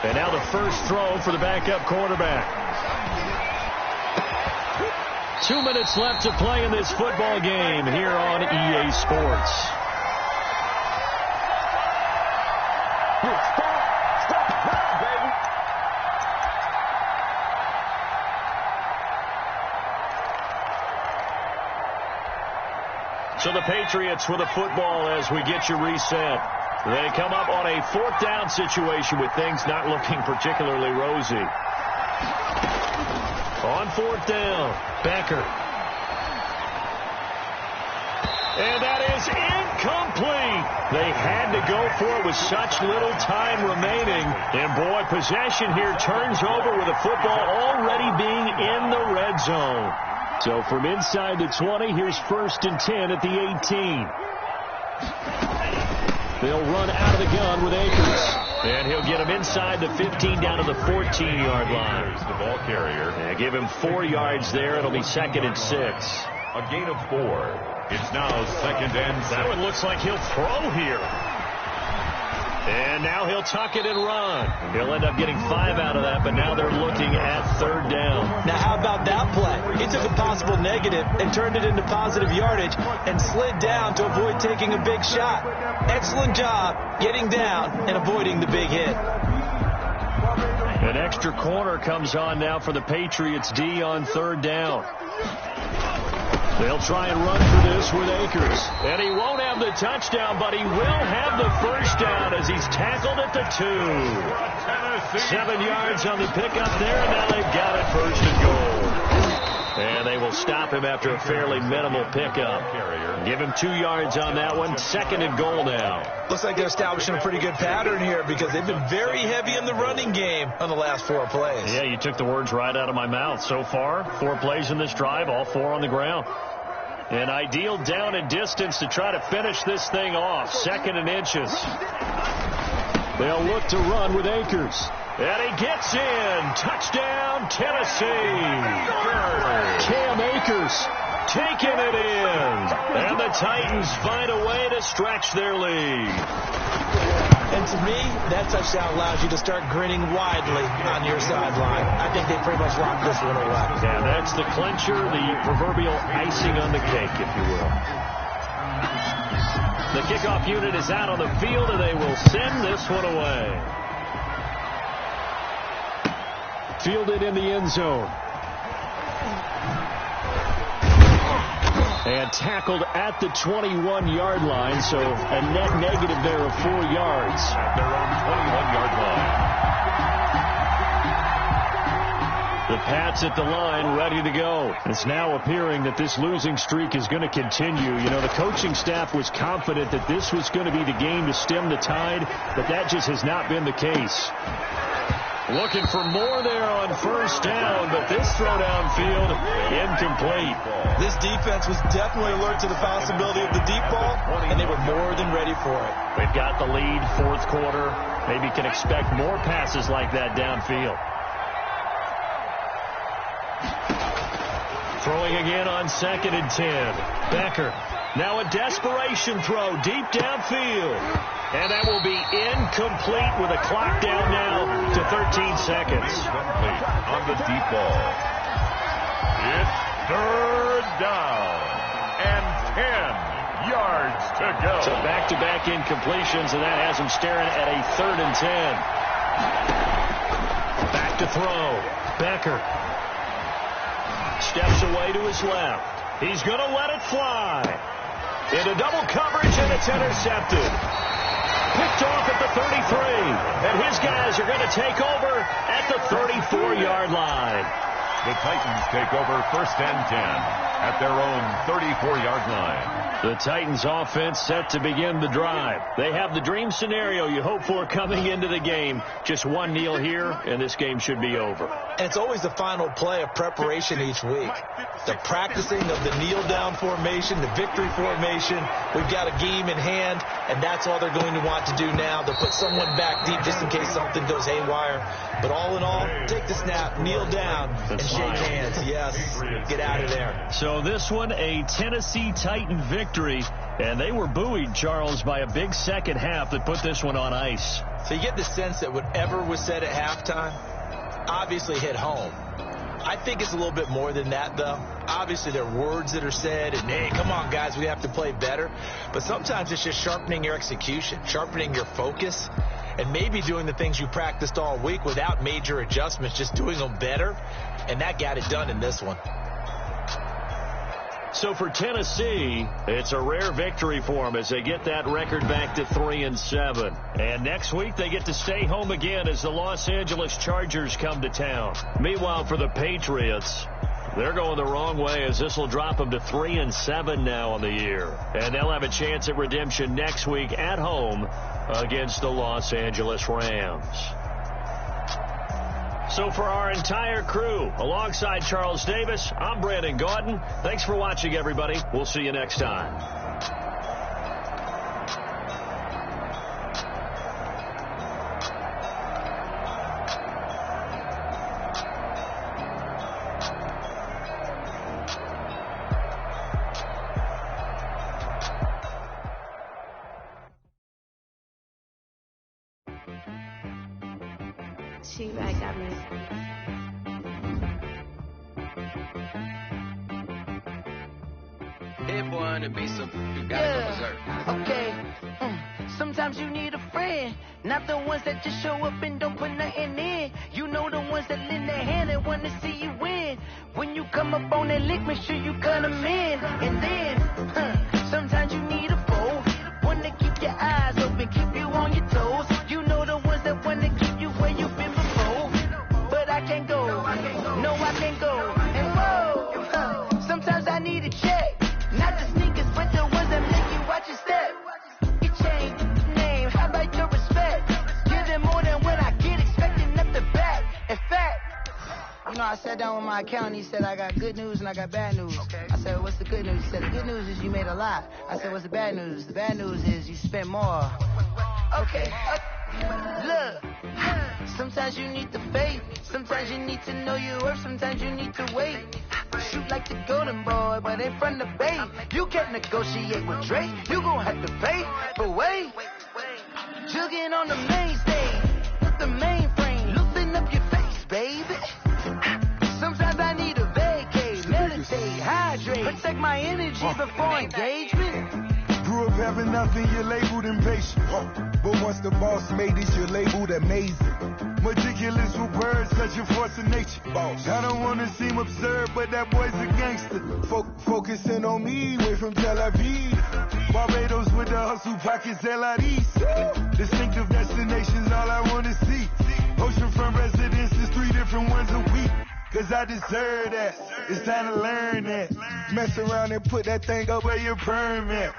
And now the first throw for the backup quarterback. 2 minutes left to play in this football game here on EA Sports. Stop now, baby. So the Patriots with a football as we get you reset. They come up on a 4th down situation with things not looking particularly rosy. On 4th down, Becker. And that is incomplete. They had to go for it with such little time remaining. And boy, possession here turns over with the football already being in the red zone. So from inside the 20, here's 1st and 10 at the 18. They'll run out of the gun with Akers. And he'll get him inside the 15 down to the 14-yard line. Here's the ball carrier. And give him 4 yards there. It'll be 2nd and 6. A gain of 4. It's now 2nd and 6. That one looks like he'll throw here. And now he'll tuck it and run. He'll end up getting 5 out of that, but now they're looking at 3rd down. Now, how about that play? He took a possible negative and turned it into positive yardage and slid down to avoid taking a big shot. Excellent job getting down and avoiding the big hit. An extra corner comes on now for the Patriots D on 3rd down. They'll try and run for this with Akers. And he won't have the touchdown, but he will have the 1st down as he's tackled at the 2. 7 yards on the pickup there, and now they've got it 1st and goal. And they will stop him after a fairly minimal pickup. Give him 2 yards on that one. 2nd and goal now. Looks like they're establishing a pretty good pattern here because they've been very heavy in the running game on the last 4 plays. Yeah, you took the words right out of my mouth. So far, 4 plays in this drive, all 4 on the ground. An ideal down and distance to try to finish this thing off. 2nd and inches. They'll look to run with Akers. And he gets in. Touchdown, Tennessee. Cam Akers taking it in. And the Titans find a way to stretch their lead. And to me, that touchdown allows you to start grinning widely on your sideline. I think they pretty much locked this one away. Yeah, that's the clincher, the proverbial icing on the cake, if you will. The kickoff unit is out on the field, and they will send this one away. Fielded in the end zone. And tackled at the 21-yard line, so a net negative there of 4 yards. At their own 21-yard line. The Pats at the line, ready to go. It's now appearing that this losing streak is going to continue. You know, the coaching staff was confident that this was going to be the game to stem the tide, but that just has not been the case. Looking for more there on 1st down, but this throw downfield incomplete. This defense was definitely alert to the possibility of the deep ball, and they were more than ready for it. They've got the lead, 4th quarter. Maybe can expect more passes like that downfield. Throwing again on 2nd and 10. Becker. Now a desperation throw deep downfield. And that will be incomplete with a clock down now to 13 seconds. Incomplete on the deep ball. It's 3rd down and 10 yards to go. So back-to-back incompletions, and that has him staring at a 3rd and 10. Back to throw. Becker steps away to his left. He's going to let it fly. Into double coverage, and it's intercepted. Picked off at the 33, and his guys are going to take over at the 34-yard line. The Titans take over 1st and 10 at their own 34-yard line. The Titans offense set to begin the drive. They have the dream scenario you hope for coming into the game. Just one kneel here, and this game should be over. And it's always the final play of preparation each week. The practicing of the kneel-down formation, the victory formation. We've got a game in hand, and that's all they're going to want to do now. They'll put someone back deep just in case something goes haywire. But all in all, take the snap, kneel down, and shake hands. Yes, get out of there. So this one, a Tennessee Titan victory. And they were buoyed, Charles, by a big second half that put this one on ice. So you get the sense that whatever was said at halftime obviously hit home. I think it's a little bit more than that, though. Obviously, there are words that are said, and, hey, come on, guys, we have to play better. But sometimes it's just sharpening your execution, sharpening your focus, and maybe doing the things you practiced all week without major adjustments, just doing them better. And that got it done in this one. So for Tennessee, it's a rare victory for them as they get that record back to 3-7. And next week, they get to stay home again as the Los Angeles Chargers come to town. Meanwhile, for the Patriots, they're going the wrong way as this will drop them to 3-7 now on the year. And they'll have a chance at redemption next week at home against the Los Angeles Rams. So for our entire crew, alongside Charles Davis, I'm Brandon Gaudin. Thanks for watching, everybody. We'll see you next time. She right got me. Hit boy on the beat, so you gotta go berserk. Okay. Sometimes you need a friend, not the ones that just show up and don't put nothing in. You know the ones that lend their hand and want to see you win. When you come up on that lick, make sure you cut them in. And then, sometimes you need a foe, one to keep your eyes open, keep you on your toes. You know the ones that want to keep you where you've been before. But I can't go, no I can't go. And whoa, sometimes I need a check, not the sneakers, but the ones that make you watch your step. You change name, how about your respect? Give them more than what I get, expecting up the back. In fact, you know, I sat down with my accountant. He said, I got good news and I got bad news. Okay. I said, what's the good news? He said, the good news is you made a lot. I said, what's the bad news? The bad news is you spent more. Okay. Look, sometimes you need the faith. Sometimes you need to know your worth. Sometimes you need to wait. Shoot like the golden boy, but in front of Bay. You can't negotiate with Drake. You gon' have to pay. But wait, jugging on the main stage, the mainframe, loosen up your face, baby. Sometimes I need a vacate, meditate, hydrate, protect my energy before engagement. Grew up having nothing, you're labeled impatient. But once the boss made it, you're labeled amazing. Meticulous with words, such a force of nature. I don't want to seem absurd, but that boy's a gangster. Focusing on me, way from Tel Aviv. Barbados with the hustle pockets, LIDs. Distinctive destinations, all I want to see. Oceanfront residences, 3 different ones a week. Cause I deserve that, it's time to learn that. Mess around and put that thing up where your permit.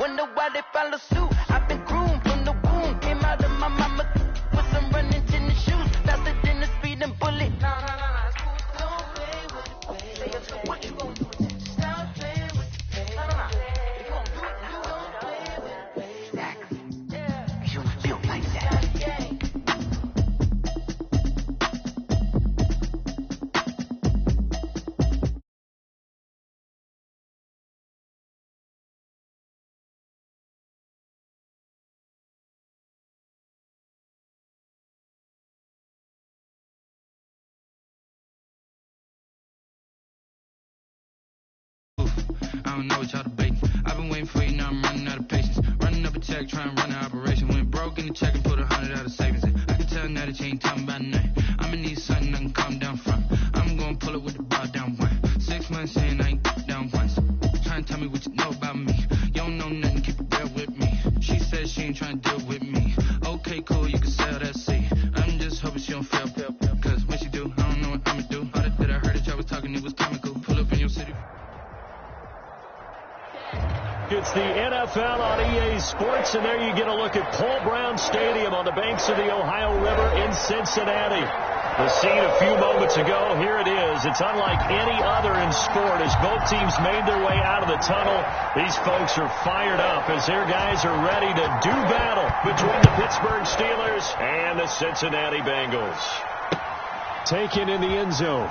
Wonder why they follow suit. I've been groomed from the womb. Came out of my mama with some running tennis shoes. Faster than the speeding bullet. Don't play with it. What you gonna do with it? Stop playing with it. You gonna do it? You don't play with it. Exactly. Yeah. You feel like that. I don't know what y'all debating. I've been waiting for you, now I'm running out of patience. Running up a check, trying to run an operation. Went broke in the check and put 100 out of savings in. I can tell now that you ain't talking about nothing. I'ma need something I can calm down from. I'm gonna pull it with the bar down one. 6 months in, I ain't down once. Trying to tell me what you know about me. You don't know nothing, keep it real with me. She said she ain't trying to deal with me. Okay, cool, you can sell It's the NFL on EA Sports, and there you get a look at Paul Brown Stadium on the banks of the Ohio River in Cincinnati. The scene a few moments ago, here it is. It's unlike any other in sport as both teams made their way out of the tunnel. These folks are fired up as their guys are ready to do battle between the Pittsburgh Steelers and the Cincinnati Bengals. Taken in the end zone.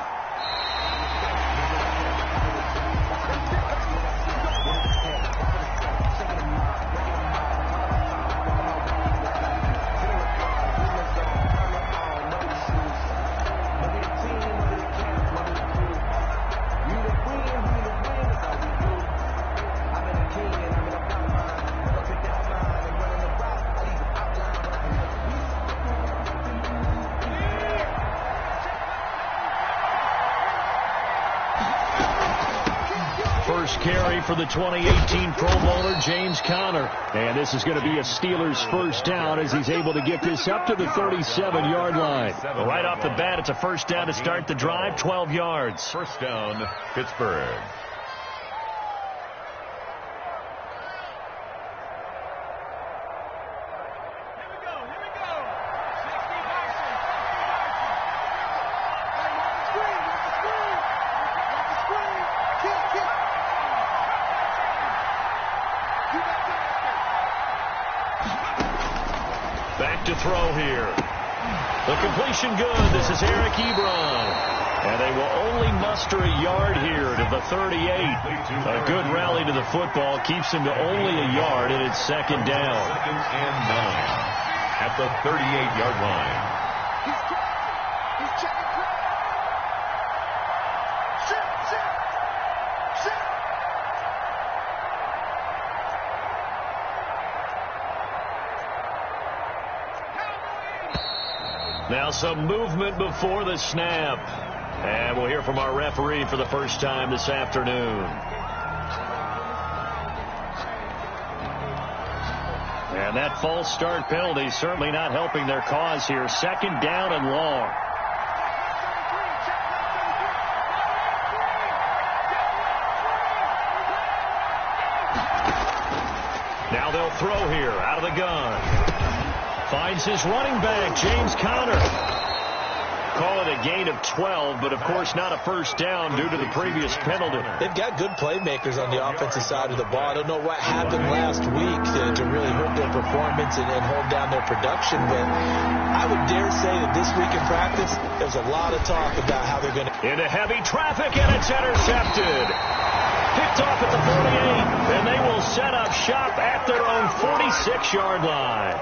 Carry for the 2018 Pro Bowler, James Conner. And this is going to be a Steelers first down as he's able to get this up to the 37-yard line. Right off the bat, it's a first down to start the drive, 12 yards. First down, Pittsburgh. To throw here. The completion good. This is Eric Ebron. And they will only muster a yard here to the 38. A good rally to the football keeps them to only a yard, and it's second down. Second and 9 at the 38-yard line. Now some movement before the snap. And we'll hear from our referee for the first time this afternoon. And that false start penalty certainly not helping their cause here. Second down and long. Now they'll throw here out of the gun. Finds his running back, James Conner. Call it a gain of 12, but of course not a first down due to the previous penalty. They've got good playmakers on the offensive side of the ball. I don't know what happened last week to really hurt their performance and hold down their production, but I would dare say that this week in practice, there's a lot of talk about how they're going to... Into heavy traffic, and it's intercepted. Picked off at the 48, and they will set up shop at their own 46-yard line.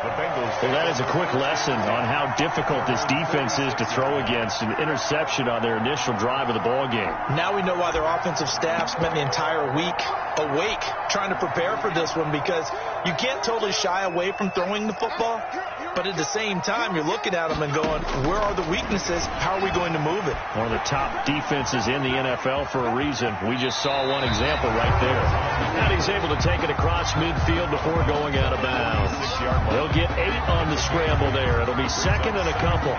Well, that is a quick lesson on how difficult this defense is to throw against. An interception on their initial drive of the ball game. Now we know why their offensive staff spent the entire week awake trying to prepare for this one, because you can't totally shy away from throwing the football, but at the same time you're looking at them and going, where are the weaknesses? How are we going to move it? One of the top defenses in the NFL for a reason. We just saw one example right there. And he's able to take it across midfield before going out of bounds. They'll get 8 on the scramble there. It'll be second and a couple.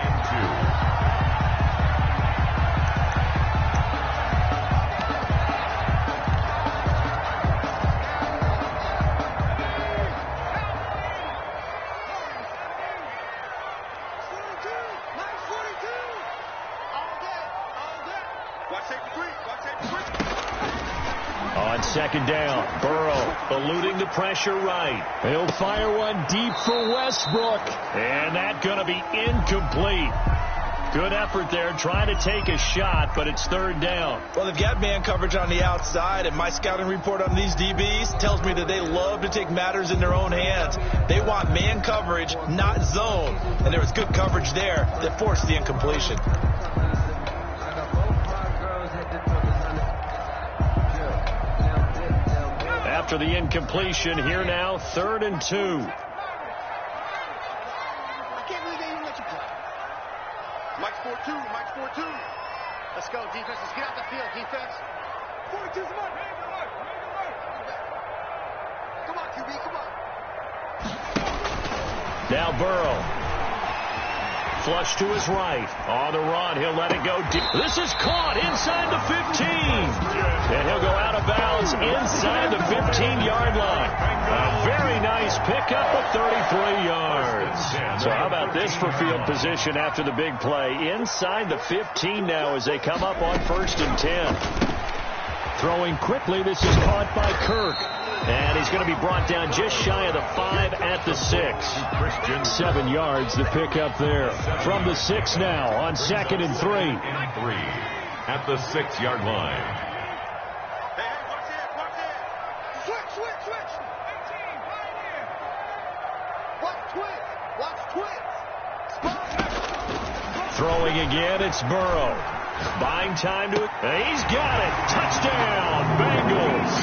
On second down, Burrow eluding the pressure right. He'll fire one deep for Westbrook. And that's going to be incomplete. Good effort there, trying to take a shot, but it's third down. Well, they've got man coverage on the outside, and my scouting report on these DBs tells me that they love to take matters in their own hands. They want man coverage, not zone. And there was good coverage there that forced the incompletion. After the incompletion, here now, 3rd and 2. I can't believe they even let you play. Mike's 4-2. Mike's 4-2. Let's go, defense. Let's get out the field, defense. 42's the mark. Come on, QB. Come on. Now Burrow. Flush to his right. On the run, he'll let it go deep. This is caught inside the 15. And he'll He'll go out of bounds inside the 15-yard line. A very nice pickup of 33 yards. So how about this for field position after the big play? Inside the 15 now as they come up on 1st and 10. Throwing quickly, this is caught by Kirk. And he's going to be brought down just shy of the 5 at the 6. 7 yards the pickup there. From the 6 now on 2nd and 3. At the 6-yard line. Hey, watch it. Switch. Watch twitch. Throwing again, it's Burrow. Buying time to it. He's got it. Touchdown, Bengals.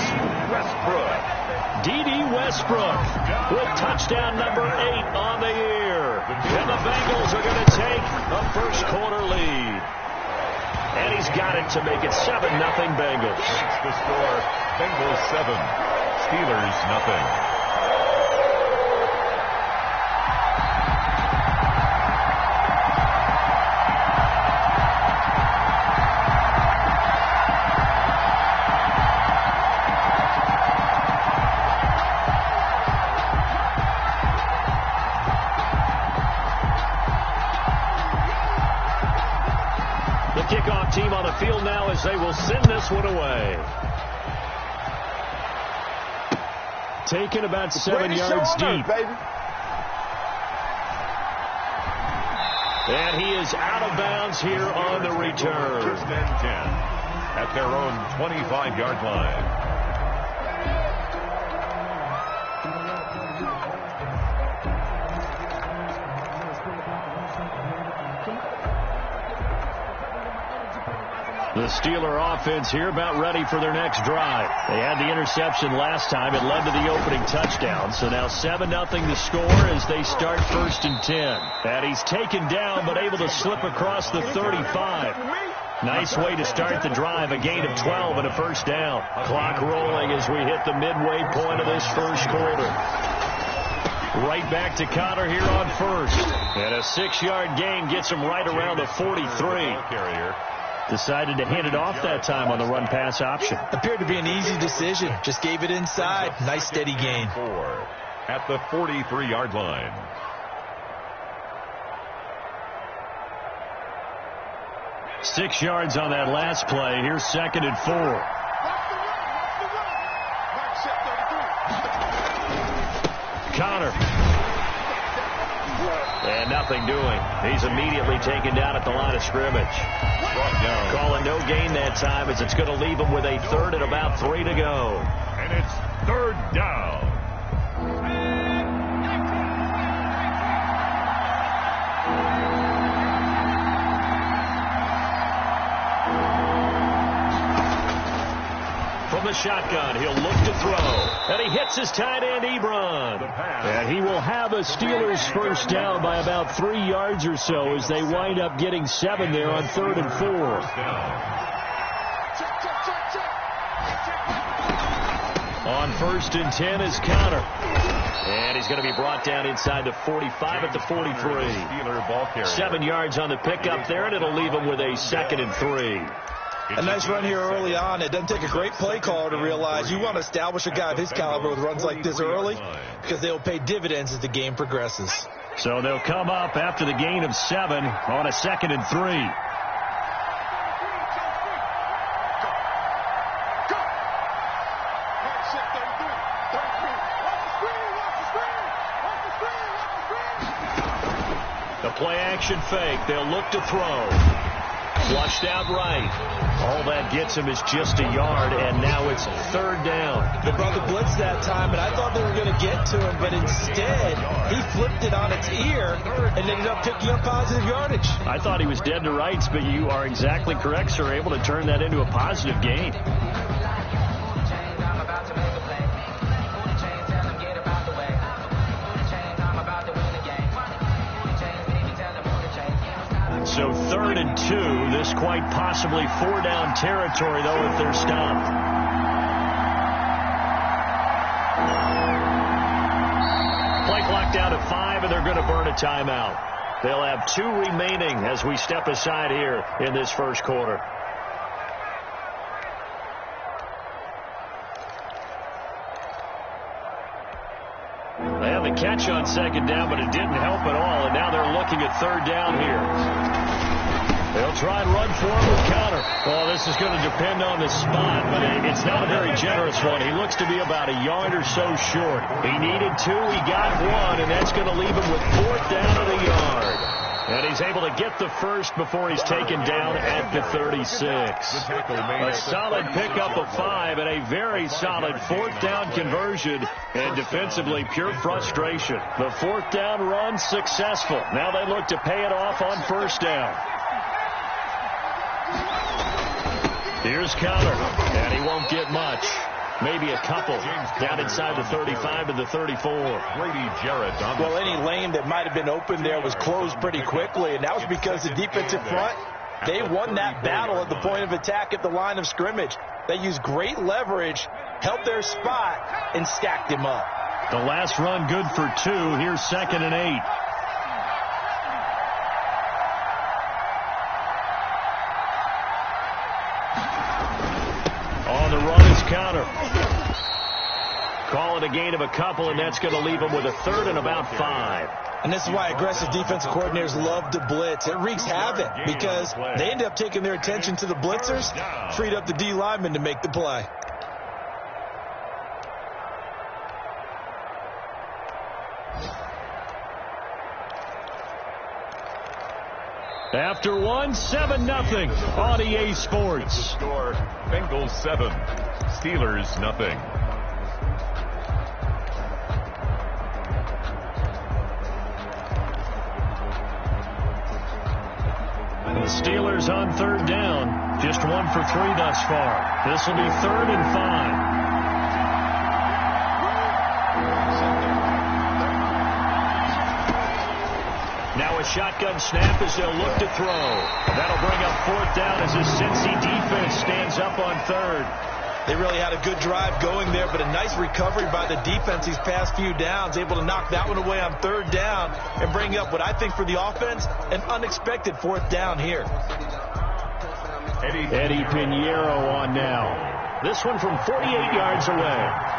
Westbrook. D.D. Westbrook with touchdown number 8 on the year. And the Bengals are going to take a first quarter lead. And he's got it to make it 7-0 Bengals. The score, Bengals 7, Steelers nothing. Team on the field now as they will send this one away. Taken about 7 yards deep. And he is out of bounds here on the return. 1st and 10 at their own 25-yard line. The Steeler offense here about ready for their next drive. They had the interception last time. It led to the opening touchdown. So now 7-0 the score as they start 1st and 10. And he's taken down but able to slip across the 35. Nice way to start the drive. A gain of 12 and a first down. Clock rolling as we hit the midway point of this first quarter. Right back to Connor here on 1st. And a 6-yard gain gets him right around the 43. Decided to hand it off that time on the run-pass option. Appeared to be an easy decision. Just gave it inside. Nice steady gain. 4 at the 43-yard line. Six yards on that last play. Here's 2nd and 4. Connor. And nothing doing. He's immediately taken down at the line of scrimmage. Calling no gain that time as it's going to leave him with a 3rd and about 3 to go. And it's 3rd down. From the shotgun, he'll look to throw. And he hits his tight end, Ebron. And he will have a Steelers first down by about 3 yards or so as they wind up getting 7 there on 3rd and 4. On 1st and 10 is Connor. And he's going to be brought down inside the 45 at the 43. 7 yards on the pickup there, and it'll leave him with a 2nd and 3. A nice run here early on. It doesn't take a great play caller to realize you want to establish a guy of his caliber with runs like this early because they'll pay dividends as the game progresses. So they'll come up after the gain of 7 on a 2nd and 3. The play action fake. They'll look to throw. Flushed out right. All that gets him is just a yard, and now it's 3rd down. They brought the blitz that time, and I thought they were going to get to him, but instead he flipped it on its ear and ended up picking up positive yardage. I thought he was dead to rights, but you are exactly correct, sir. Able to turn that into a positive gain. So 3rd and 2. This quite possibly 4-down territory, though, if they're stopped. Play clock down to 5, and they're going to burn a timeout. They'll have 2 remaining as we step aside here in this first quarter. a catch on second down, but it didn't help at all, and now they're looking at third down here. They'll try and run for him with counter. Well, this is going to depend on the spot, but it's not a very generous one. He looks to be about a yard or so short. He needed 2, he got 1, and that's going to leave him with 4th down at a yard. And he's able to get the first before he's taken down at the 36. A solid pickup of 5 and a very solid 4th down conversion. And defensively, pure frustration. The 4th down run successful. Now they look to pay it off on 1st down. Here's counter, and he won't get much. Maybe a couple down inside the 35 and the 34. Well, any lane that might have been open there was closed pretty quickly, and that was because the defensive front, they won that battle at the point of attack at the line of scrimmage. They used great leverage, held their spot, and stacked him up. The last run good for 2. Here's 2nd and 8. On the run is counter. Call it a gain of a couple, and that's going to leave them with a 3rd and about 5. And this is why aggressive defensive coordinators love to blitz. It wreaks havoc because they end up taking their attention to the blitzers, freed up the D lineman to make the play. After 1, 7-0 on EA Sports. Score, Bengals 7, Steelers nothing. The Steelers on 3rd down. Just 1 for 3 thus far. This will be 3rd and 5. Now a shotgun snap as they'll look to throw. That'll bring up 4th down as his Cincy defense stands up on 3rd. They really had a good drive going there, but a nice recovery by the defense these past few downs, able to knock that one away on 3rd down and bring up what I think for the offense, an unexpected 4th down here. Eddie Pinheiro on now. This one from 48 yards away.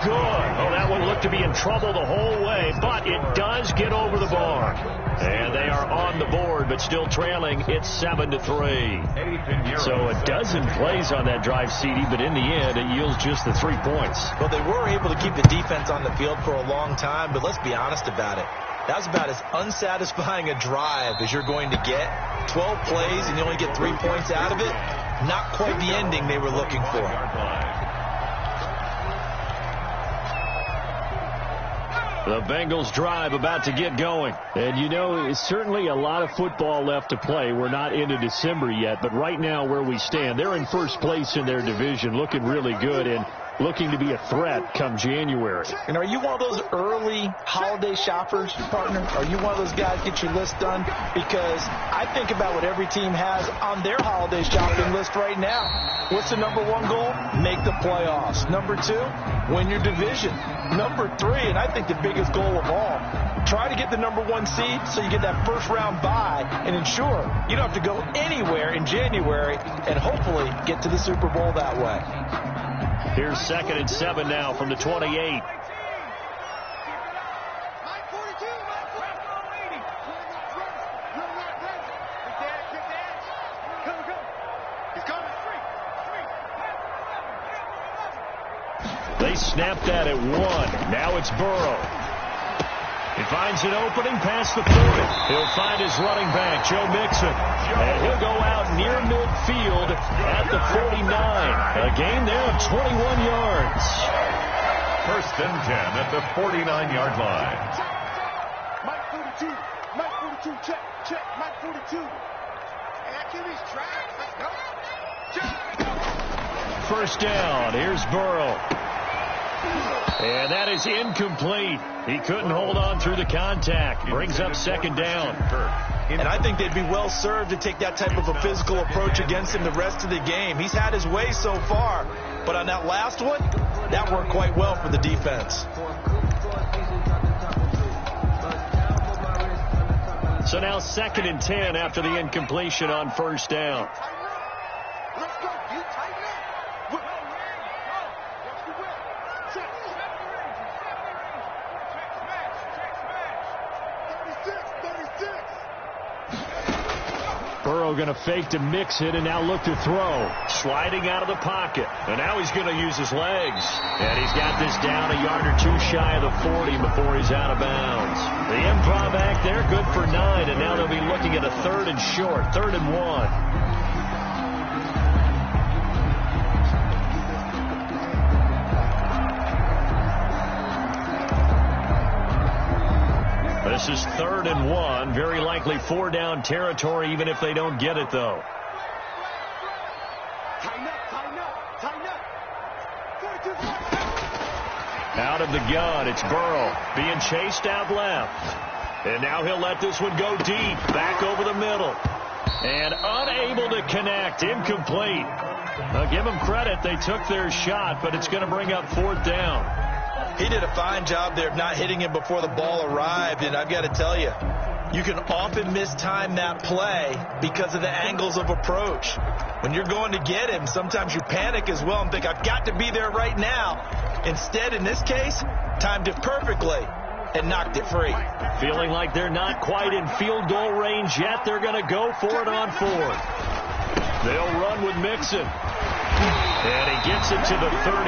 Good. Oh, that one looked to be in trouble the whole way, but it does get over the bar. And they are on the board, but still trailing. It's 7-3. So a dozen plays on that drive, CD, but in the end, it yields just the 3 points. Well, they were able to keep the defense on the field for a long time, but let's be honest about it. That was about as unsatisfying a drive as you're going to get. 12 plays, and you only get 3 points out of it. Not quite the ending they were looking for. The Bengals drive about to get going. And, you know, it's certainly a lot of football left to play. We're not into December yet, but right now where we stand, they're in first place in their division, looking really good and looking to be a threat come January. And are you one of those early holiday shoppers, partner? Are you one of those guys get your list done? Because I think about what every team has on their holiday shopping list right now. What's the number 1 goal? Make the playoffs. Number 2, win your division. Number 3, and I think the biggest goal of all, try to get the number 1 seed so you get that first round bye and ensure you don't have to go anywhere in January and hopefully get to the Super Bowl that way. Here's 2nd and 7 now from the 28. They snapped that at 1. Now it's Burrow. He finds an opening past the 40. He'll find his running back, Joe Mixon. And he'll go out near midfield at the 49. A gain there of 21 yards. 1st and 10 at the 49-yard line. Mike 42. Mike 42. Check. Check. Mike 42. And QB's track. Let's go. Check. 1st down. Here's Burrow. And that is incomplete. He couldn't hold on through the contact. Brings up 2nd down. And I think they'd be well served to take that type of a physical approach against him the rest of the game. He's had his way so far, but on that last one, that worked quite well for the defense. So now 2nd and 10 after the incompletion on first down. Let's go, D. Tighten up. Burrow going to fake to mix it and now look to throw. Sliding out of the pocket. And now he's going to use his legs. And he's got this down a yard or two shy of the 40 before he's out of bounds. The improv act there, good for 9. And now they'll be looking at a 3rd and short, 3rd and 1. This is 3rd and 1. Very likely 4-down territory, even if they don't get it, though. Tighten up, tighten up, tighten up. 42. Out of the gun, it's Burrow being chased out left. And now he'll let this one go deep, back over the middle. And unable to connect, incomplete. Now, give them credit, they took their shot, but it's going to bring up 4th down. He did a fine job there of not hitting him before the ball arrived, and I've got to tell you, you can often mistime that play because of the angles of approach. When you're going to get him, sometimes you panic as well and think, I've got to be there right now. Instead, in this case, timed it perfectly and knocked it free. Feeling like they're not quite in field goal range yet, they're going to go for it on 4th. They'll run with Mixon. And he gets it to the 34,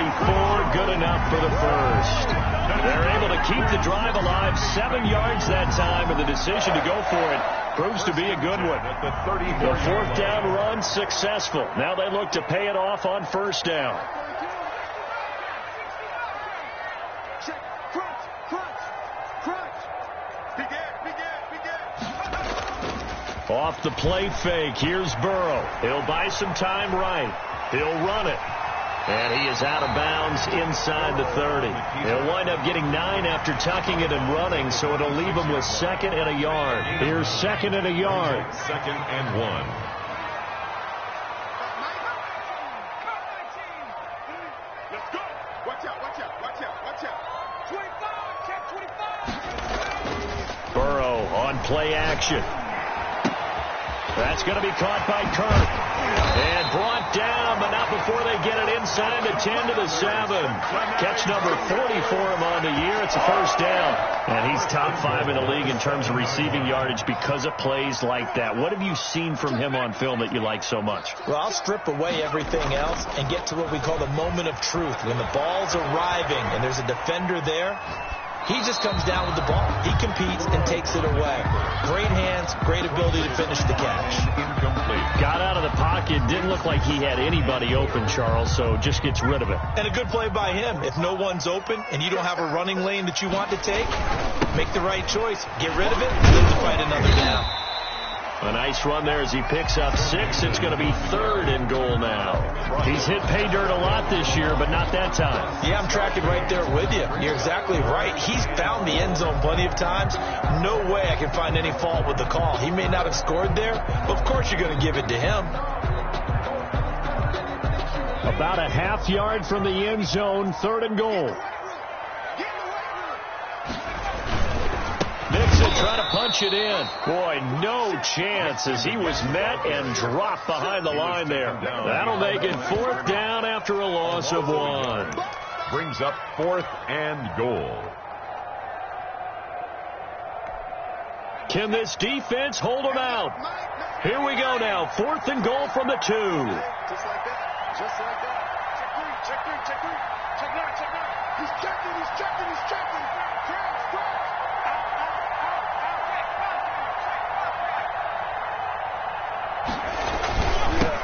good enough for the first. They're able to keep the drive alive, 7 yards that time, and the decision to go for it proves to be a good one. The 4th down run successful. Now they look to pay it off on first down. Off the play fake, here's Burrow. He'll buy some time right. He'll run it. And he is out of bounds inside the 30. He'll wind up getting 9 after tucking it and running, so it'll leave him with 2nd and a yard. Here's 2nd and a yard. 2nd and 1. Let's go. Watch out, watch out, watch out, watch out. 25, check 25. Burrow on play action. That's going to be caught by Kirk. And brought down, but not before they get it inside the 10 to the 7. Catch number 40 for him on the year. It's a first down. And he's top 5 in the league in terms of receiving yardage because of plays like that. What have you seen from him on film that you like so much? Well, I'll strip away everything else and get to what we call the moment of truth. When the ball's arriving and there's a defender there, he just comes down with the ball. He competes and takes it away. Great hands, great ability to finish the catch. Incomplete. Got out of the pocket. Didn't look like he had anybody open, Charles, so just gets rid of it. And a good play by him. If no one's open and you don't have a running lane that you want to take, make the right choice. Get rid of it and live to fight another down. A nice run there as he picks up 6. It's going to be 3rd and goal now. He's hit pay dirt a lot this year, but not that time. Yeah, I'm tracking right there with you. You're exactly right. He's found the end zone plenty of times. No way I can find any fault with the call. He may not have scored there, but of course you're going to give it to him. About a half yard from the end zone, 3rd and goal. Mixon trying to punch it in. Boy, no chance as he was met and dropped behind the line there. That'll make it 4th down after a loss of 1. Brings up 4th and goal. Can this defense hold them out? Here we go now. 4th and goal from the 2. Just like that. Just like that. Check 3, check 3, check 3. Check 9, check 9. He's checking, he's checking, he's checking.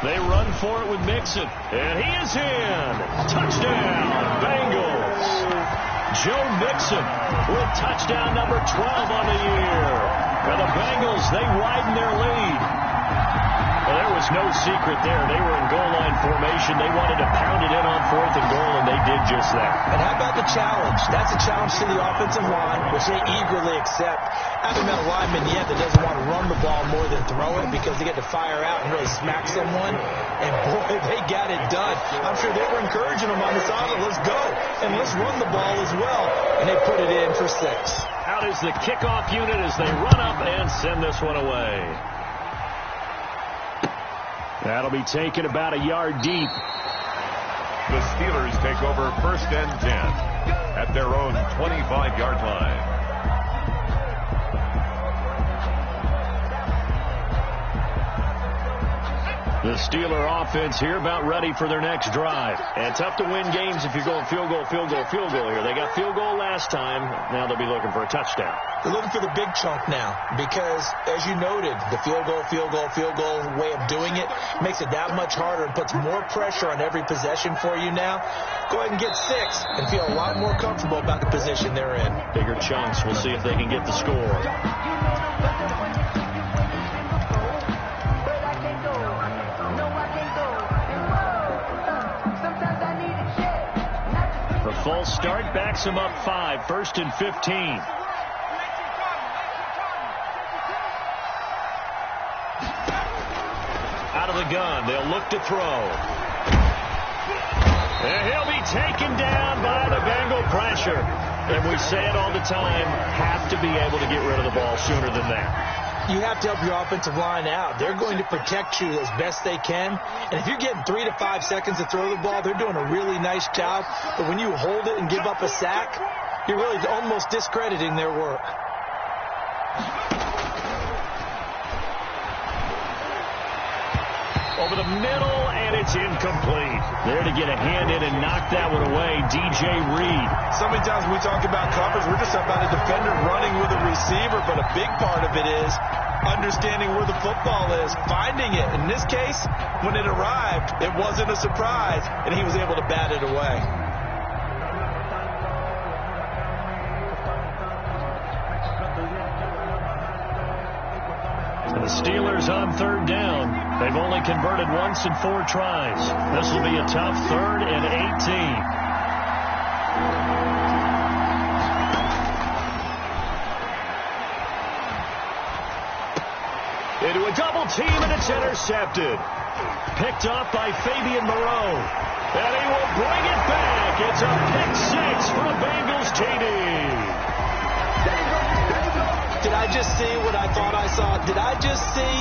They run for it with Mixon. And he is in. Touchdown, Bengals. Joe Mixon with touchdown number 12 on the year. For the Bengals, they widen their lead. Well, there was no secret there. They were in goal line formation. They wanted to pound it in on 4th and goal, and they did just that. And how about the challenge? That's a challenge to the offensive line, which they eagerly accept. I haven't met a lineman yet that doesn't want to run the ball more than throw it because they get to fire out and really smack someone. And, boy, they got it done. I'm sure they were encouraging them on the side. Let's go, and let's run the ball as well. and they put it in for 6. Out is the kickoff unit as they run up and send this one away. That'll be taken about a yard deep. The Steelers take over 1st and 10 at their own 25-yard line. The Steeler offense here about ready for their next drive. And tough to win games if you're going field goal here. They got field goal last time. Now they'll be looking for a touchdown. They're looking for the big chunk now because, as you noted, the field goal way of doing it makes it that much harder and puts more pressure on every possession for you now. Go ahead and get 6 and feel a lot more comfortable about the position they're in. Bigger chunks. We'll see if they can get the score. The false start backs him up 5, 1st and 15. Out of the gun, they'll look to throw. And he'll be taken down by the Bengal pressure. And we say it all the time, have to be able to get rid of the ball sooner than that. You have to help your offensive line out. They're going to protect you as best they can. And if you're getting 3 to 5 seconds to throw the ball, they're doing a really nice job. But when you hold it and give up a sack, you're really almost discrediting their work. Over the middle, and it's incomplete. There to get a hand in and knock that one away, DJ Reed. So many times when we talk about coverage, we're just about a defender running with a receiver, but a big part of it is understanding where the football is, finding it. In this case, when it arrived, it wasn't a surprise, and he was able to bat it away. The Steelers on 3rd down. They've only converted once in 4 tries. This will be a tough 3rd and 18. Into a double team, and it's intercepted. Picked off by Fabian Moreau. And he will bring it back. It's a pick 6 for the Bengals, JD. Did I just see what I thought I saw? Did I just see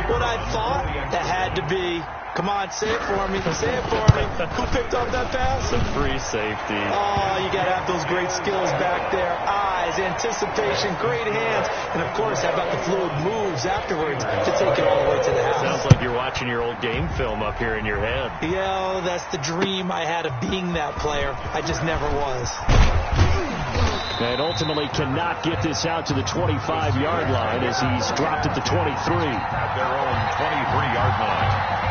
what I thought? That had to be. Come on, say it for me. Say it for me. Who picked up that pass? Some free safety. Oh, you got to have those great skills back there. Eyes, anticipation, great hands. And, of course, how about the fluid moves afterwards to take it all the way to the house? Sounds like you're watching your old game film up here in your head. Yeah, that's the dream I had of being that player. I just never was. And ultimately cannot get this out to the 25-yard line as he's dropped at the 23. At their own 23-yard line.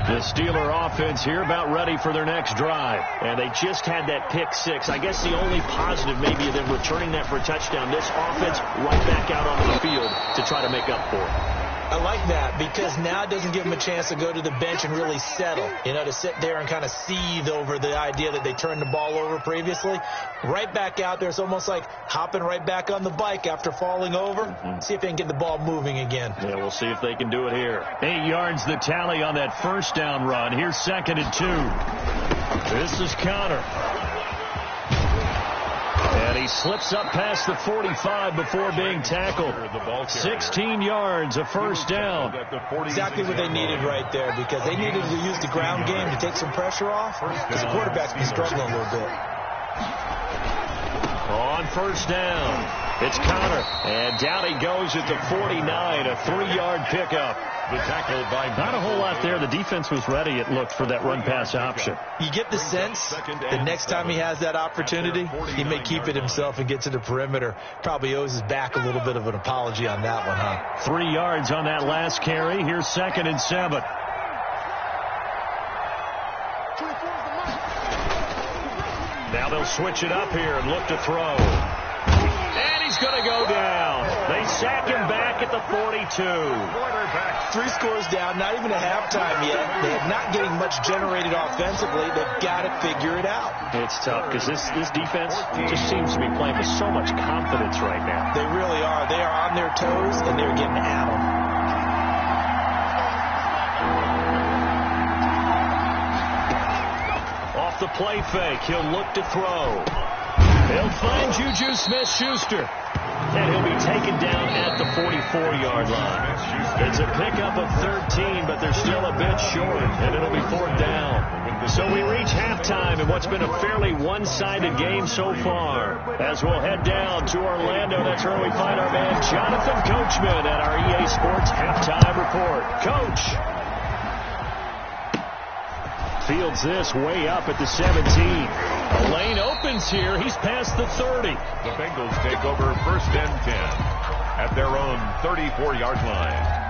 The Steeler offense here about ready for their next drive. And they just had that pick 6. I guess the only positive maybe of them returning that for a touchdown. This offense right back out onto the field to try to make up for it. I like that because now it doesn't give them a chance to go to the bench and really settle, to sit there and kind of seethe over the idea that they turned the ball over previously. Right back out there. It's almost like hopping right back on the bike after falling over. See if they can get the ball moving again. Yeah, we'll see if they can do it here. 8 yards the tally on that 1st down run. Here's 2nd and 2. This is Connor. And he slips up past the 45 before being tackled. 16 yards, a 1st down. Exactly what they needed right there because they needed to use the ground game to take some pressure off because the quarterback's been struggling a little bit. On 1st down, it's Connor. And down he goes at the 49, a 3-yard pickup. The tackle by not a whole lot there. The defense was ready, it looked, for that run-pass option. You get the sense the next time he has that opportunity, he may keep it himself and get to the perimeter. Probably owes his back a little bit of an apology on that one, huh? 3 yards on that last carry. Here's 2nd and 7. Now they'll switch it up here and look to throw. And he's going to go down. They sack him back at the 42. 3 scores down, not even a halftime yet. They're not getting much generated offensively. They've got to figure it out. It's tough because this defense just seems to be playing with so much confidence right now. They really their toes, and they're getting at them. Off the play fake, he'll look to throw. He'll find Juju Smith-Schuster. And he'll be taken down at the 44-yard line. It's a pickup of 13, but they're still a bit short, and it'll be 4th down. So we reach halftime in what's been a fairly one-sided game so far. As we'll head down to Orlando, that's where we find our man Jonathan Coachman at our EA Sports Halftime Report. Coach. Fields this way up at the 17. A lane opens here. He's past the 30. The Bengals take over 1st and 10 at their own 34-yard line.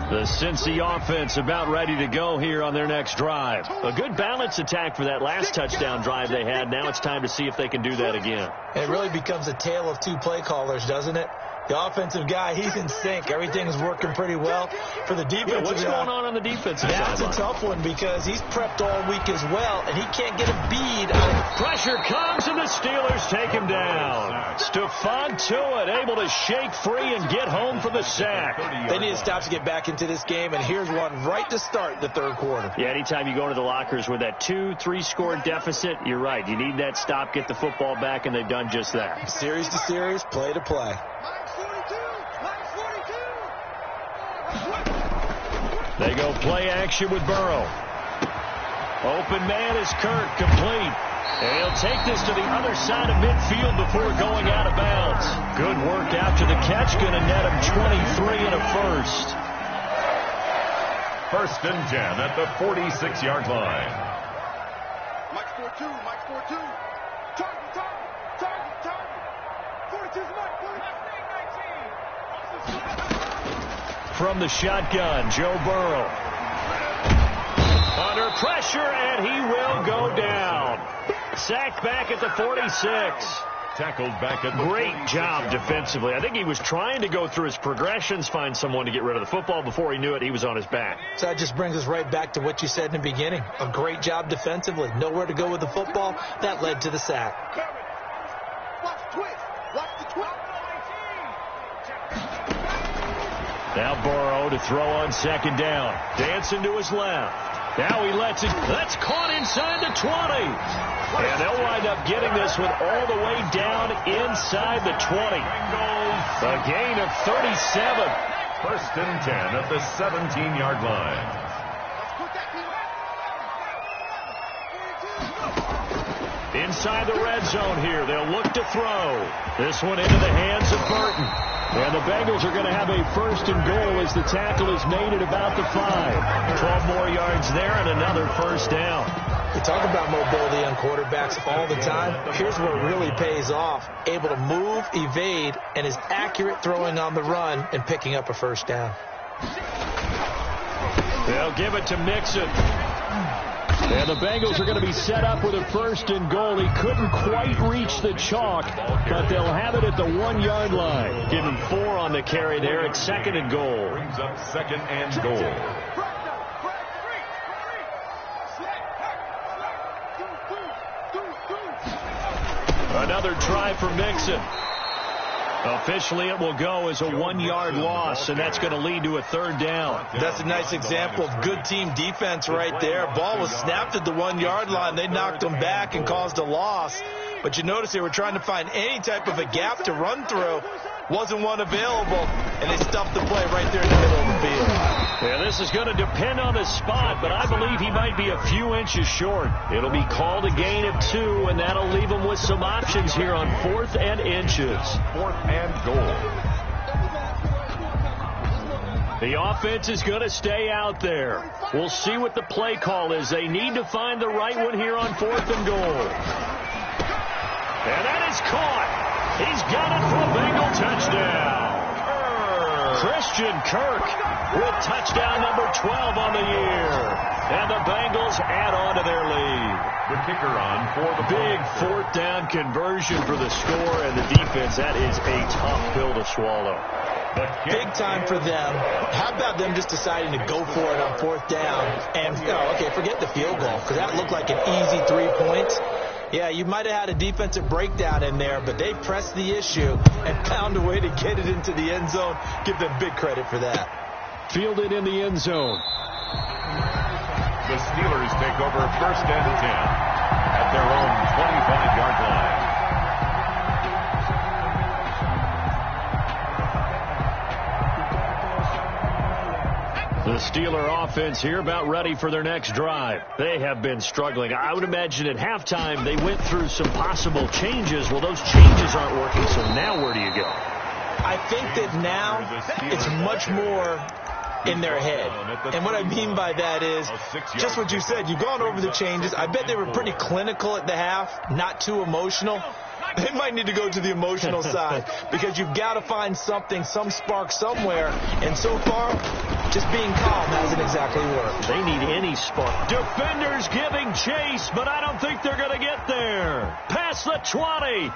The Cincy offense about ready to go here on their next drive. A good balanced attack for that last touchdown drive they had. Now it's time to see if they can do that again. It really becomes a tale of two play callers, doesn't it? The offensive guy, he's in sync. Everything's working pretty well. For the defensive what's going on the defensive side? That's a tough one because he's prepped all week as well, and he can't get a bead. Pressure comes, and the Steelers take him down. Stephon Tuitt able to shake free and get home for the sack. They need to stop to get back into this game, and here's one right to start the 3rd quarter. Yeah, anytime you go into the lockers with that 2-3 score deficit, you're right. You need that stop, get the football back, and they've done just that. Series to series, play to play. They go play action with Burrow. Open man is Kirk, complete. And he'll take this to the other side of midfield before going out of bounds. Good work after the catch, going to net him 23 and a first. 1st and 10 at the 46-yard line. Mike 4-2, Mike 4-2. Target. 42's Mike, 19. From the shotgun, Joe Burrow. Under pressure, and he will go down. Sacked back at the 46. Tackled back at the Great 46. job defensively. I think he was trying to go through his progressions, find someone to get rid of the football. Before he knew it, he was on his back. So that just brings us right back to what you said in the beginning. A great job defensively. Nowhere to go with the football. That led to the sack. Watch the twist. Watch the twist. Now Burrow to throw on 2nd down. Dancing to his left. Now he lets it. That's caught inside the 20. And they'll wind up getting this one all the way down inside the 20. A gain of 37. 1st and 10 at the 17-yard line. Inside the red zone here. They'll look to throw. This one into the hands of Burton. And the Bengals are going to have a 1st and goal as the tackle is made at about the 5. 12 more yards there and another 1st down. We talk about mobility on quarterbacks all the time. Here's where it really pays off. Able to move, evade, and is accurate throwing on the run and picking up a 1st down. They'll give it to Mixon. And the Bengals are going to be set up with a 1st and goal. He couldn't quite reach the chalk, but they'll have it at the 1-yard line. Give him 4 on the carry there at 2nd and goal. Brings up 2nd and goal. Another try for Mixon. Officially, it will go as a 1-yard loss, and that's going to lead to a 3rd down. That's a nice example of good team defense right there. Ball was snapped at the 1-yard line. They knocked him back and caused a loss. But you notice they were trying to find any type of a gap to run through. Wasn't one available, and they stuffed the play right there in the middle of the field. Yeah, this is going to depend on the spot, but I believe he might be a few inches short. It'll be called a gain of 2, and that'll leave him with some options here on 4th and inches. 4th and goal. The offense is going to stay out there. We'll see what the play call is. They need to find the right one here on 4th and goal. And that is caught. He's got it for a Bengal touchdown. Christian Kirk with touchdown number 12 on the year. And the Bengals add on to their lead. The kicker on for the big 4th down conversion for the score, and the defense, that is a tough pill to swallow. Big time for them. How about them just deciding to go for it on 4th down? And, okay, forget the field goal, because that looked like an easy 3 points. Yeah, you might have had a defensive breakdown in there, but they pressed the issue and found a way to get it into the end zone. Give them big credit for that. Fielded in the end zone. The Steelers take over first and 10 at their own 25-yard line. The Steeler offense here about ready for their next drive. They have been struggling. I would imagine at halftime they went through some possible changes. Well, those changes aren't working, so now where do you go? I think that now it's much more in their head. And what I mean by that is just what you said. You've gone over the changes. I bet they were pretty clinical at the half, not too emotional. They might need to go to the emotional side because you've got to find something, some spark somewhere. And so far, just being calm hasn't exactly worked. They need any spark. Defenders giving chase, but I don't think they're going to get there. Past the 20.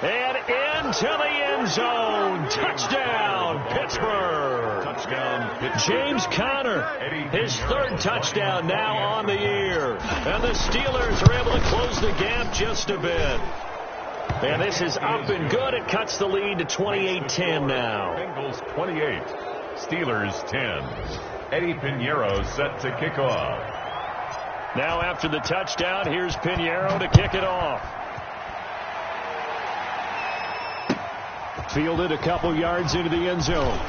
And into the end zone. Touchdown, Pittsburgh. Touchdown, James Conner, his third touchdown now on the year. And the Steelers are able to close the gap just a bit. And this is up and good. It cuts the lead to 28-10 now. Bengals 28, Steelers 10. Eddie Pinheiro set to kick off. Now after the touchdown, here's Pinheiro to kick it off. Fielded a couple yards into the end zone.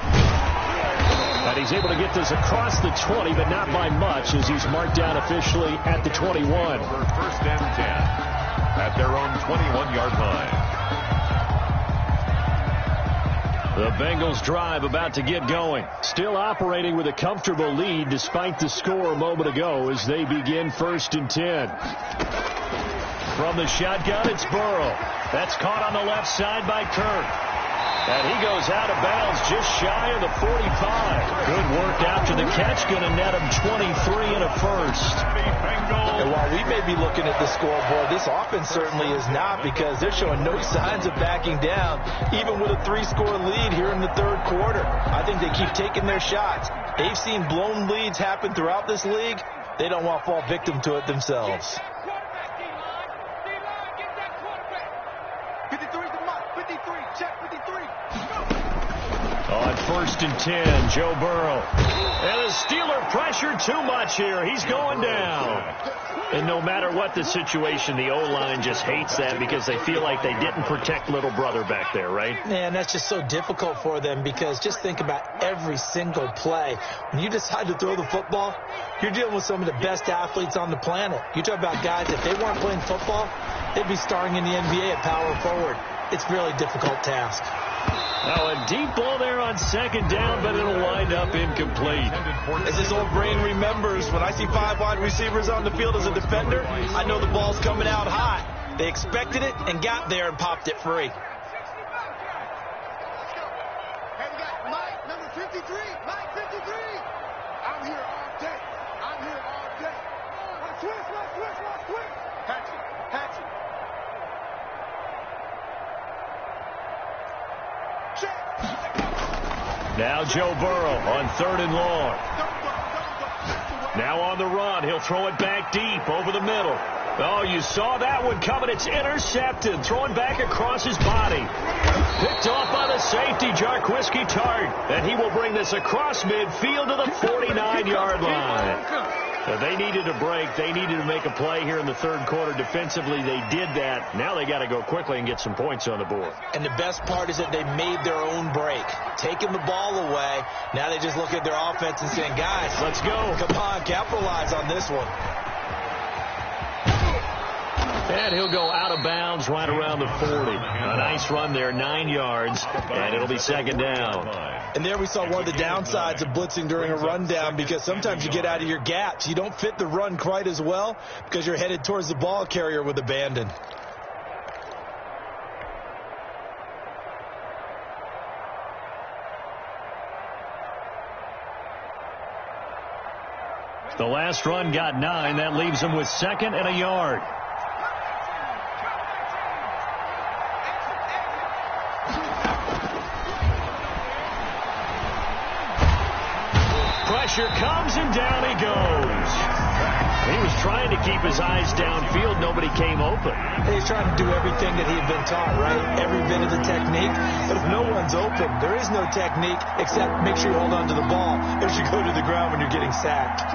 And he's able to get this across the 20, but not by much, as he's marked down officially at the 21. For first and 10 at their own 21-yard line. The Bengals drive about to get going. Still operating with a comfortable lead despite the score a moment ago as they begin first and 10. From the shotgun, it's Burrow. That's caught on the left side by Kirk. And he goes out of bounds just shy of the 45. Good work after the catch. Going to net him 23 and a first. And while we may be looking at the scoreboard, this offense certainly is not, because they're showing no signs of backing down, even with a 3-score lead here in the third quarter. I think they keep taking their shots. They've seen blown leads happen throughout this league. They don't want to fall victim to it themselves. 53, check 53. On first and 10, Joe Burrow. And the Steeler pressure too much here. He's going down. And no matter what the situation, the O-line just hates that because they feel like they didn't protect little brother back there, right? Man, that's just so difficult for them, because just think about every single play. When you decide to throw the football, you're dealing with some of the best athletes on the planet. You talk about guys, if they weren't playing football, they'd be starring in the NBA at power forward. It's a really difficult task. Now a deep ball there on second down, but it'll wind up incomplete. As his old brain remembers, when I see 5 wide receivers on the field as a defender, I know the ball's coming out hot. They expected it and got there and popped it free. Hey, we got Mike, number 53. Mike 53. I'm here all day. I'm here all day. Switch. Hatchet. Now Joe Burrow on third and long. Now on the run. He'll throw it back deep over the middle. Oh, you saw that one coming. It's intercepted. Throwing back across his body. Picked off by the safety, Jarquiski Tart. And he will bring this across midfield to the 49-yard line. They needed a break. They needed to make a play here in the third quarter. Defensively, they did that. Now they got to go quickly and get some points on the board. And the best part is that they made their own break, taking the ball away. Now they just look at their offense and saying, guys, let's go. Come on, capitalize on this one. And he'll go out of bounds right around the 40. A nice run there, 9 yards, and it'll be second down. And there we saw one of the downsides of blitzing during a rundown, because sometimes you get out of your gaps. You don't fit the run quite as well because you're headed towards the ball carrier with abandon. The last run got 9. That leaves them with second and a yard. Pressure comes, and down he goes. He was trying to keep his eyes downfield. Nobody came open. He's trying to do everything that he had been taught, right? Every bit of the technique. But if no one's open, there is no technique except make sure you hold on to the ball as you go to the ground when you're getting sacked.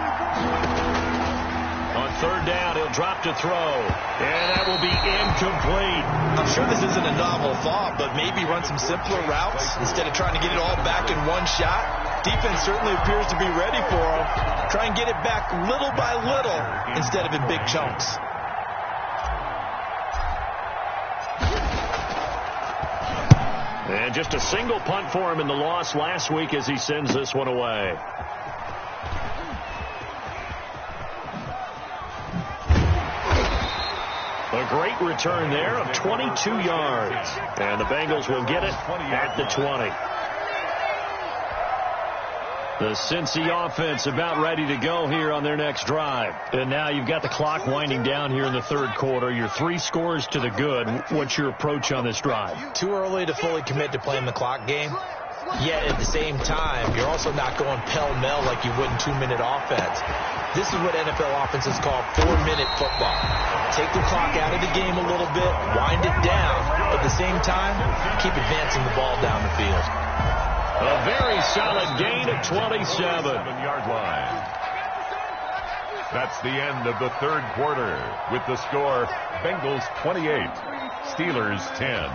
On third down, he'll drop to throw. And that will be incomplete. I'm sure this isn't a novel thought, but maybe run some simpler routes instead of trying to get it all back in one shot. Defense certainly appears to be ready for him. Try and get it back little by little instead of in big chunks. And just a single punt for him in the loss last week as he sends this one away. A great return there of 22 yards. And the Bengals will get it at the 20. The Cincy offense about ready to go here on their next drive. And now you've got the clock winding down here in the third quarter. You're 3 scores to the good. What's your approach on this drive? Too early to fully commit to playing the clock game. Yet at the same time, you're also not going pell-mell like you would in 2-minute offense. This is what NFL offenses call 4-minute football. Take the clock out of the game a little bit, wind it down, but at the same time, keep advancing the ball down the field. A very solid gain of 27. Yard line. That's the end of the third quarter with the score Bengals 28, Steelers 10.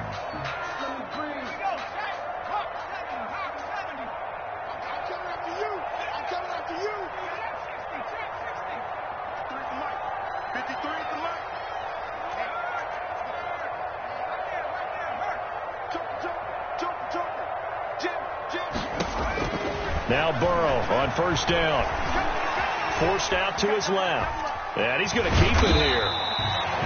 Now Burrow on first down. Forced out to his left. And he's going to keep it here.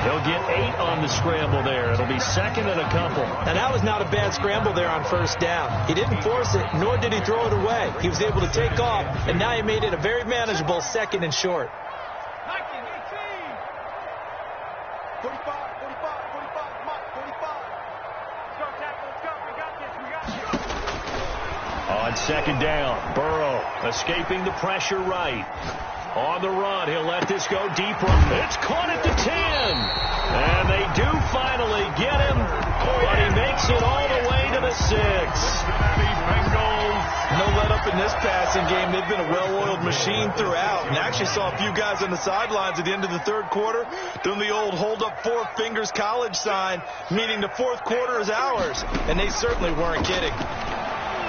He'll get 8 on the scramble there. It'll be second and a couple. And that was not a bad scramble there on first down. He didn't force it, nor did he throw it away. He was able to take off, and now he made it a very manageable second and short. 45, 45, 45, Mike, 45. On second down, Burrow escaping the pressure right. On the run, he'll let this go deep. It's caught at the 10. And they do finally get him, but he makes it all the way to the 6. No let up in this passing game. They've been a well-oiled machine throughout. And actually saw a few guys on the sidelines at the end of the third quarter doing the old hold up 4 fingers college sign, meaning the fourth quarter is ours. And they certainly weren't kidding.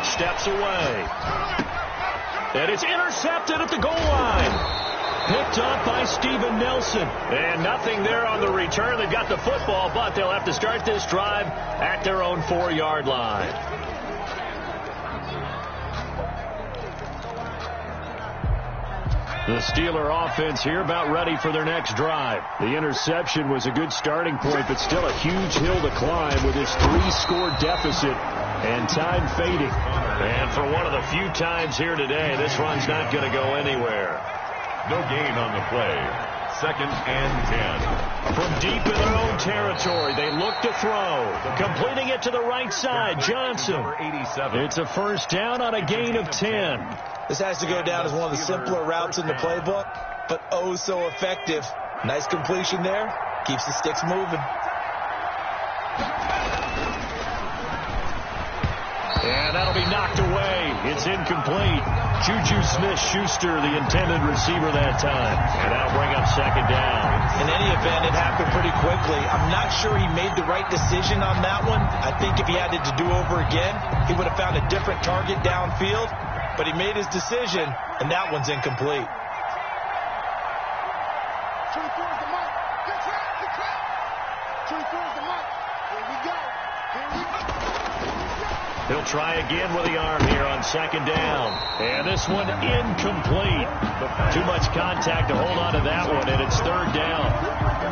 Steps away. And it's intercepted at the goal line. Picked up by Steven Nelson. And nothing there on the return. They've got the football, but they'll have to start this drive at their own 4-yard line. The Steeler offense here about ready for their next drive. The interception was a good starting point, but still a huge hill to climb with his 3-score deficit and time fading. And for one of the few times here today, this run's not going to go anywhere. No gain on the play. Second and 10. From deep in their own territory, they look to throw. Completing it to the right side, Johnson. It's a first down on a gain of 10. This has to go down as one of the simpler routes in the playbook, but oh so effective. Nice completion there. Keeps the sticks moving. And that'll be knocked away. It's incomplete. Juju Smith-Schuster, the intended receiver that time. And that'll bring up second down. In any event, it happened pretty quickly. I'm not sure he made the right decision on that one. I think if he had it to do over again, he would have found a different target downfield. But he made his decision, and that one's incomplete. He'll try again with the arm here on second down. And this one incomplete. Too much contact to hold on to that one, and it's third down.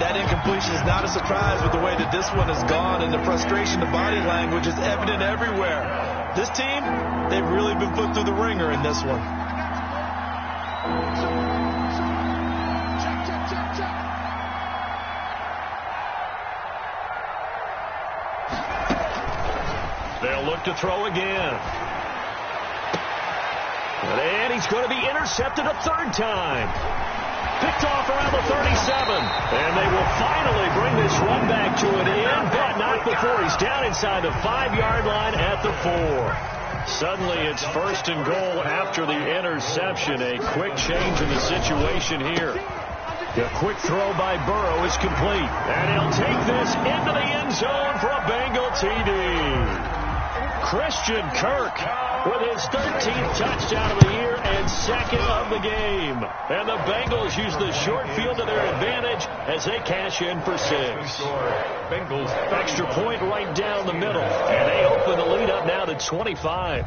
That incompletion is not a surprise with the way that this one has gone, and the frustration, the body language is evident everywhere. This team, they've really been put through the ringer in this one. They'll look to throw again. And he's going to be intercepted a third time. Picked off around the 37. And they will finally bring this run back to an end, but not before he's down inside the 5-yard line at the 4. Suddenly it's first and goal after the interception. A quick change in the situation here. The quick throw by Burrow is complete. And he'll take this into the end zone for a Bengal TD. Christian Kirk with his 13th touchdown of the year and second of the game. And the Bengals use the short field to their advantage as they cash in for 6. Bengals extra point right down the middle. And they open the lead up now to 25.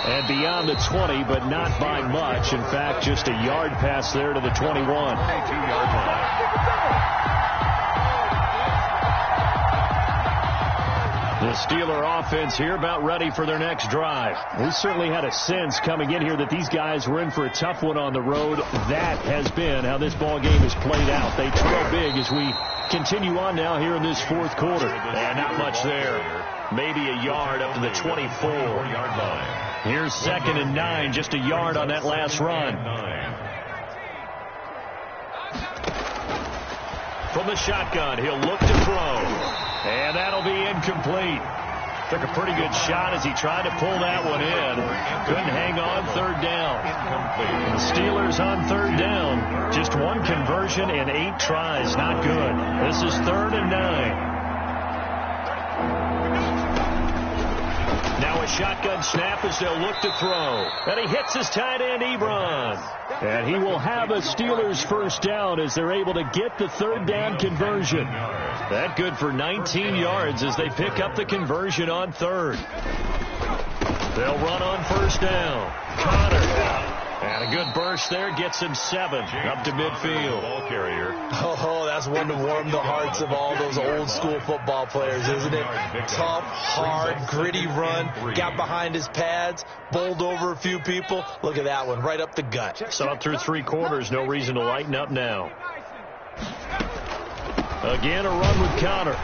And beyond the 20, but not by much. In fact, just a yard pass there to the 21. 22-yard line. The Steeler offense here about ready for their next drive. We certainly had a sense coming in here that these guys were in for a tough one on the road. That has been how this ball game has played out. They trail big as we continue on now here in this fourth quarter. And not much there. Maybe a yard up to the 24-yard line. Here's 2nd and 9, just a yard on that last run. From the shotgun, he'll look to throw. And that'll be incomplete. Took a pretty good shot as he tried to pull that one in. Couldn't hang on 3rd down. The Steelers on 3rd down. Just one conversion and 8 tries. Not good. This is 3rd and 9. Now a shotgun snap as they'll look to throw. And he hits his tight end, Ebron. And he will have a Steelers first down as they're able to get the 3rd down conversion. That good for 19 yards as they pick up the conversion on 3rd. They'll run on 1st down. Connor. And a good burst there gets him 7 up to midfield. Ball carrier. Oh, that's one to warm the hearts of all those old school football players, isn't it? Tough, hard, gritty run. Got behind his pads, bowled over a few people. Look at that one, right up the gut. Saw it through 3 quarters. No reason to lighten up now. Again, a run with Connor.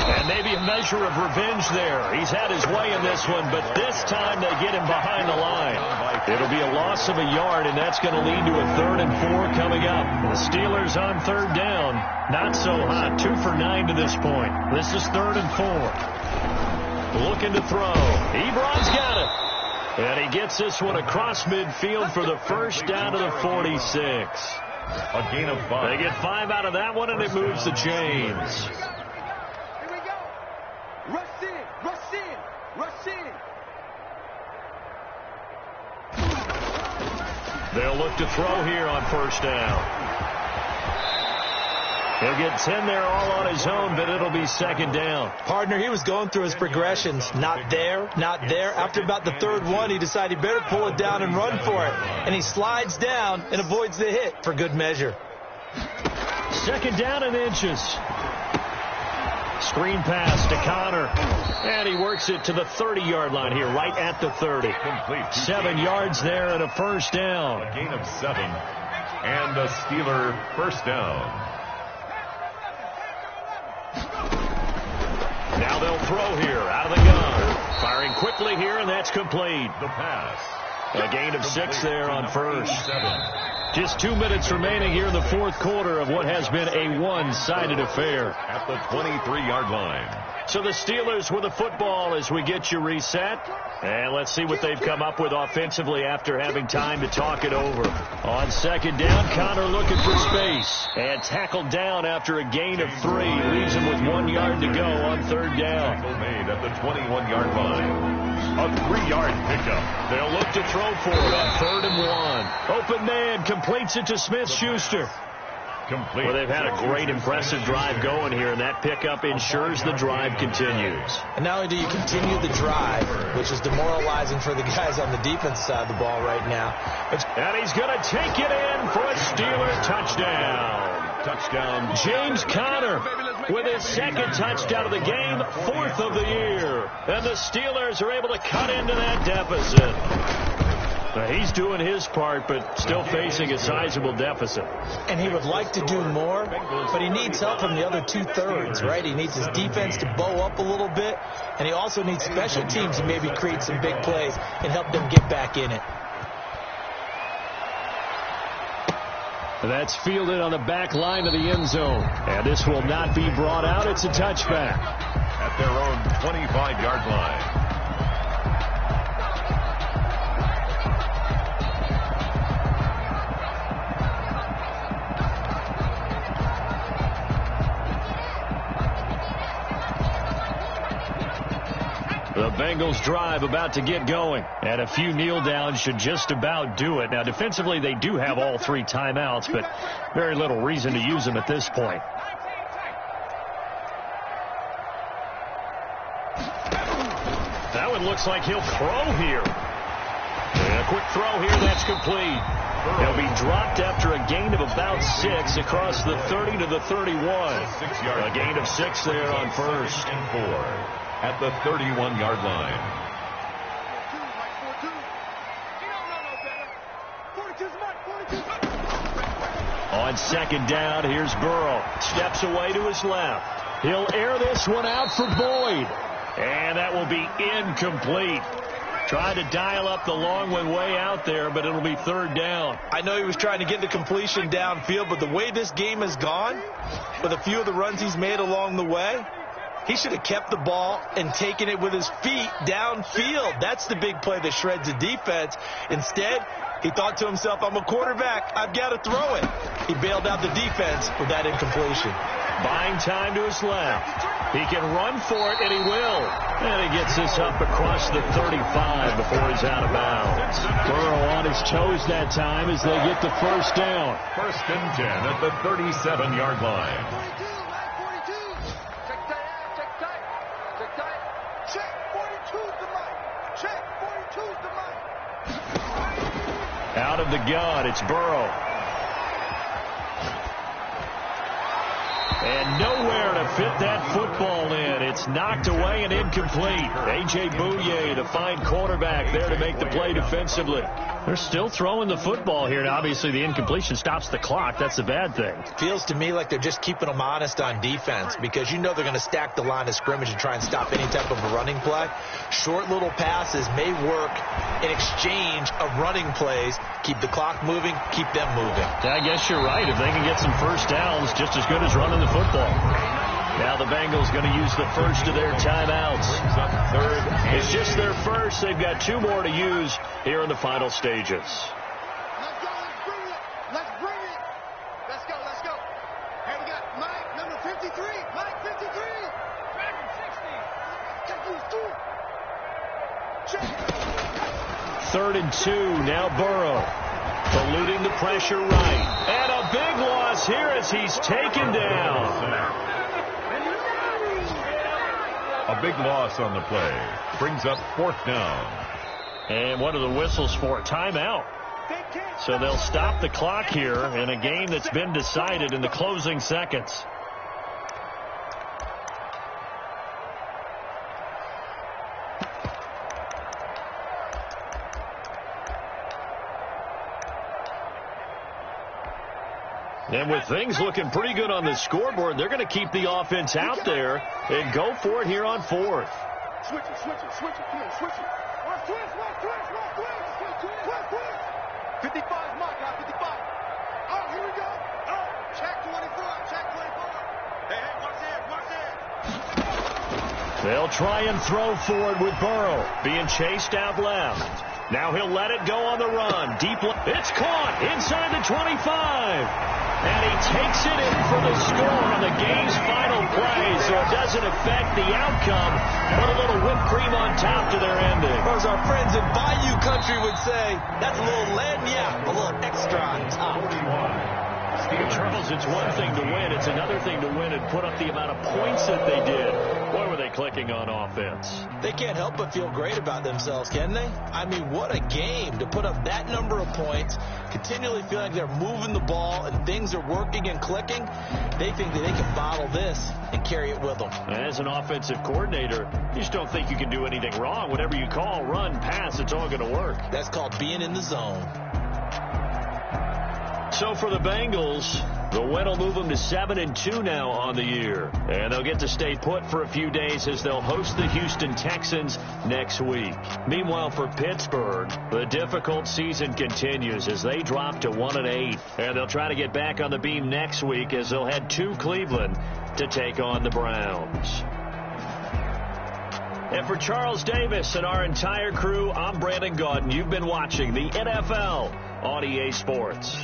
And maybe a measure of revenge there. He's had his way in this one, but this time they get him behind the line. It'll be a loss of a yard, and that's going to lead to a 3rd and 4 coming up. The Steelers on 3rd down. Not so hot. 2 for 9 to this point. This is 3rd and 4. Looking to throw. Ebron's got it. And he gets this one across midfield for the first down to the 46. A gain of 5. They get 5 out of that one, and it moves the chains. Rush in, rush in, rush in. They'll look to throw here on 1st down. He'll get 10 there all on his own, but it'll be 2nd down. Partner, he was going through his progressions. Not there, not there. After about the 3rd one, he decided he better pull it down and run for it. And he slides down and avoids the hit for good measure. 2nd down and inches. Screen pass to Connor. And he works it to the 30-yard line here, right at the 30. Complete. 7 yards there and a first down. A gain of 7. And a Steeler first down. Now they'll throw here out of the gun. Firing quickly here, and that's complete. The pass. A gain of 6 there on 1st. 7. Just 2 minutes remaining here in the 4th quarter of what has been a one-sided affair. At the 23-yard line. So the Steelers with the football as we get you reset. And let's see what they've come up with offensively after having time to talk it over. On 2nd down, Connor looking for space. And tackled down after a gain of 3. Leaves him with 1 yard to go on 3rd down. Tackle made at the 21-yard line. A 3-yard pickup. They'll look to throw for it on 3rd and 1. Open man completes it to Smith-Schuster. Complete. Well, they've had a great, impressive drive going here, and that pickup ensures the drive continues. And not only do you continue the drive, which is demoralizing for the guys on the defense side of the ball right now. And he's going to take it in for a Steeler touchdown. Touchdown. James Conner with his 2nd touchdown of the game, 4th of the year. And the Steelers are able to cut into that deficit. He's doing his part, but still facing a sizable deficit. And he would like to do more, but he needs help from the other two-thirds, right? He needs his defense to bow up a little bit, and he also needs special teams to maybe create some big plays and help them get back in it. That's fielded on the back line of the end zone. And this will not be brought out. It's a touchback. At their own 25-yard line. The Bengals drive about to get going, and a few kneel downs should just about do it. Now, defensively, they do have all three timeouts, but very little reason to use them at this point. That one looks like he'll throw here. And a quick throw here, that's complete. He'll be dropped after a gain of about 6 across the 30 to the 31. A gain of 6 there on first and 4. At the 31-yard line. On second down, here's Burrow. Steps away to his left. He'll air this one out for Boyd. And that will be incomplete. Tried to dial up the long one way out there, but it'll be third down. I know he was trying to get the completion downfield, but the way this game has gone, with a few of the runs he's made along the way, he should have kept the ball and taken it with his feet downfield. That's the big play that shreds the defense. Instead, he thought to himself, I'm a quarterback. I've got to throw it. He bailed out the defense with that incompletion. Buying time to his left. He can run for it, and he will. And he gets this up across the 35 before he's out of bounds. Burrow on his toes that time as they get the first down. First and 10 at the 37-yard line. Out of the gun, it's Burrow. And nowhere to fit that football in. It's knocked away and incomplete. A.J. Bouye, the fine quarterback, there to make the play defensively. They're still throwing the football here. And obviously, the incompletion stops the clock. That's the bad thing. Feels to me like they're just keeping them honest on defense because you know they're going to stack the line of scrimmage and try and stop any type of a running play. Short little passes may work in exchange of running plays. Keep the clock moving, keep them moving. I guess you're right. If they can get some first downs, just as good as running the football. Now the Bengals going to use the first of their timeouts. It's just their first. They've got 2 more to use here in the final stages. Let's go. Let's bring it. Let's go. Here we got Mike, number 53. Mike, 53. Dragon 60. Take these 2. Check. 3rd and 2. Now Burrow. Eluding the pressure right. And a big loss here as he's taken down. A big loss on the play. Brings up 4th down. And what are the whistles for? Timeout. So they'll stop the clock here in a game that's been decided in the closing seconds. And with things looking pretty good on the scoreboard, they're going to keep the offense out there and go for it here on 4th. Switch it. Come on, switch it. Switch. 55's Mike, 55. Oh, here we go. Oh, check 24. Hey, watch this. They'll try and throw forward with Burrow being chased out left. Now he'll let it go on the run. Deep. It's caught inside the 25. And he takes it in for the score on the game's final play, so it doesn't affect the outcome. Put a little whipped cream on top to their ending. Or as our friends in Bayou Country would say, that's a little lead, yeah, a little extra on top. Charles Bengals, it's one thing to win. It's another thing to win and put up the amount of points that they did. Boy, were they clicking on offense. They can't help but feel great about themselves, can they? I mean, what a game to put up that number of points, continually feel like they're moving the ball and things are working and clicking. They think that they can bottle this and carry it with them. As an offensive coordinator, you just don't think you can do anything wrong. Whatever you call, run, pass, it's all going to work. That's called being in the zone. So for the Bengals, the win will move them to 7-2 now on the year. And they'll get to stay put for a few days as they'll host the Houston Texans next week. Meanwhile, for Pittsburgh, the difficult season continues as they drop to 1-8. And they'll try to get back on the beam next week as they'll head to Cleveland to take on the Browns. And for Charles Davis and our entire crew, I'm Brandon Gaudin. You've been watching the NFL on EA Sports.